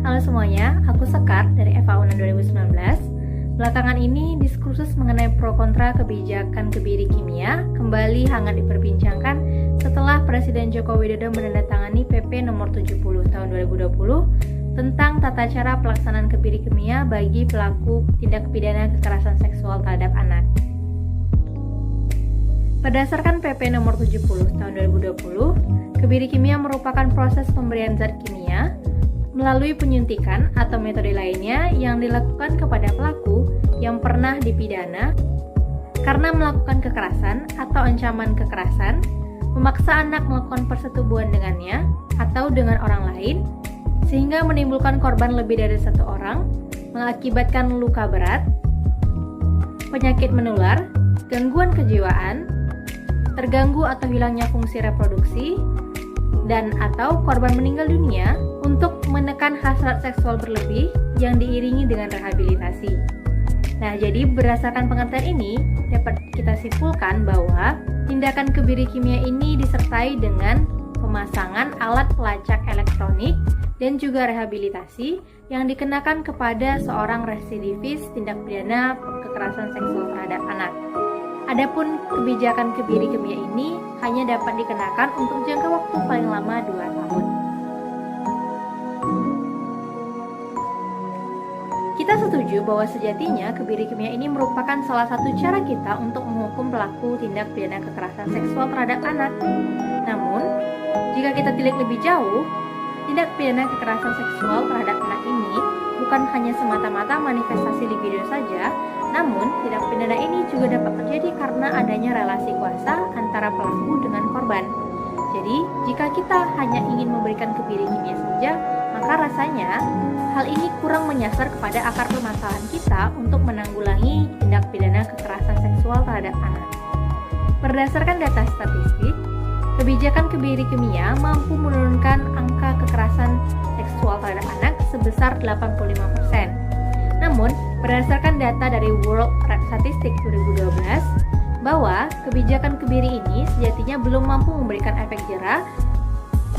Halo semuanya, aku Sekar dari FA UNAN 2019. Belakangan ini, diskursus mengenai pro kontra kebijakan kebiri kimia kembali hangat diperbincangkan setelah Presiden Joko Widodo menandatangani PP nomor 70 tahun 2020 tentang tata cara pelaksanaan kebiri kimia bagi pelaku tindak pidana kekerasan seksual terhadap anak. Berdasarkan PP nomor 70 tahun 2020, kebiri kimia merupakan proses pemberian zat kimia melalui penyuntikan atau metode lainnya yang dilakukan kepada pelaku yang pernah dipidana karena melakukan kekerasan atau ancaman kekerasan, memaksa anak melakukan persetubuhan dengannya atau dengan orang lain, sehingga menimbulkan korban lebih dari satu orang, mengakibatkan luka berat, penyakit menular, gangguan kejiwaan, terganggu atau hilangnya fungsi reproduksi, dan atau korban meninggal dunia untuk menekan hasrat seksual berlebih yang diiringi dengan rehabilitasi. Nah, jadi berdasarkan pengertian ini dapat kita simpulkan bahwa tindakan kebiri kimia ini disertai dengan pemasangan alat pelacak elektronik dan juga rehabilitasi yang dikenakan kepada seorang residivis tindak pidana kekerasan seksual terhadap anak. Adapun kebijakan kebiri kimia ini hanya dapat dikenakan untuk jangka waktu paling lama 2 tahun. Kita setuju bahwa sejatinya kebiri kimia ini merupakan salah satu cara kita untuk menghukum pelaku tindak pidana kekerasan seksual terhadap anak. Namun, jika kita tilik lebih jauh, tindak pidana kekerasan seksual terhadap anak ini bukan hanya semata-mata manifestasi libido saja, namun tindak pidana ini juga dapat terjadi karena adanya relasi kuasa antara pelaku dengan korban. Jadi, jika kita hanya ingin memberikan kebiri kimia saja, maka rasanya hal ini kurang menyasar kepada akar permasalahan kita untuk menanggulangi tindak pidana kekerasan seksual terhadap anak. Berdasarkan data statistik, kebijakan kebiri kimia mampu menurunkan angka kekerasan seksual terhadap anak sebesar 85%. Namun, berdasarkan data dari World Statistics 2012, bahwa kebijakan kebiri ini sejatinya belum mampu memberikan efek jera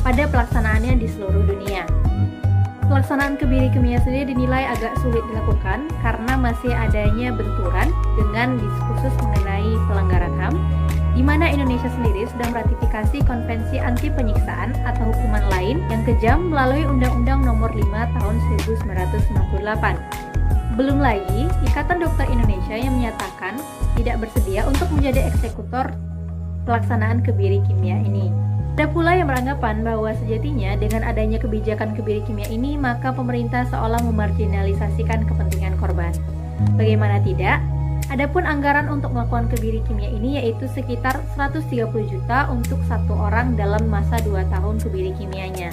pada pelaksanaannya di seluruh dunia. Pelaksanaan kebiri kimia sendiri dinilai agak sulit dilakukan karena masih adanya benturan dengan diskursus mengenai pelanggaran HAM, di mana Indonesia sendiri sudah meratifikasi Konvensi Anti Penyiksaan atau Hukuman Lain yang Kejam melalui Undang-Undang Nomor 5 Tahun 1998. Belum lagi, Ikatan Dokter Indonesia yang menyatakan tidak bersedia untuk menjadi eksekutor pelaksanaan kebiri kimia ini. Ada pula yang beranggapan bahwa sejatinya dengan adanya kebijakan kebiri kimia ini, maka pemerintah seolah memarginalisasikan kepentingan korban. Bagaimana tidak? Adapun anggaran untuk melakukan kebiri kimia ini yaitu sekitar 130 juta untuk satu orang dalam masa 2 tahun kebiri kimianya.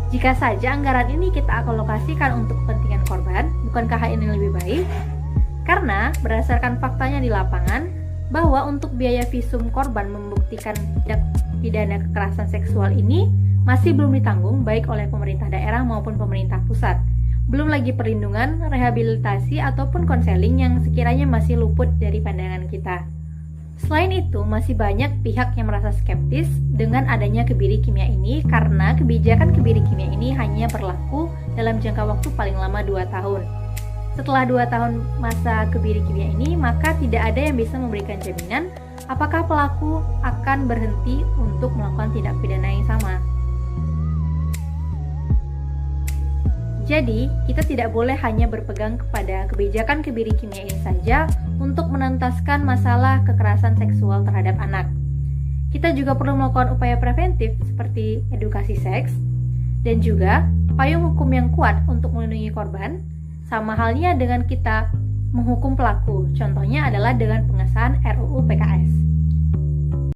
Jika saja anggaran ini kita alokasikan untuk kepentingan korban, bukankah hal ini lebih baik? Karena berdasarkan faktanya di lapangan, bahwa untuk biaya visum korban membuktikan tindak pidana kekerasan seksual ini masih belum ditanggung baik oleh pemerintah daerah maupun pemerintah pusat. Belum lagi perlindungan, rehabilitasi, ataupun konseling yang sekiranya masih luput dari pandangan kita. Selain itu, masih banyak pihak yang merasa skeptis dengan adanya kebiri kimia ini karena kebijakan kebiri kimia ini hanya berlaku dalam jangka waktu paling lama 2 tahun. Setelah 2 tahun masa kebiri kimia ini, maka tidak ada yang bisa memberikan jaminan apakah pelaku akan berhenti untuk melakukan tindak pidana yang sama. Jadi, kita tidak boleh hanya berpegang kepada kebijakan kebiri kimia ini saja untuk menuntaskan masalah kekerasan seksual terhadap anak. Kita juga perlu melakukan upaya preventif seperti edukasi seks dan juga payung hukum yang kuat untuk melindungi korban, sama halnya dengan kita menghukum pelaku. Contohnya adalah dengan pengesahan RUU PKS.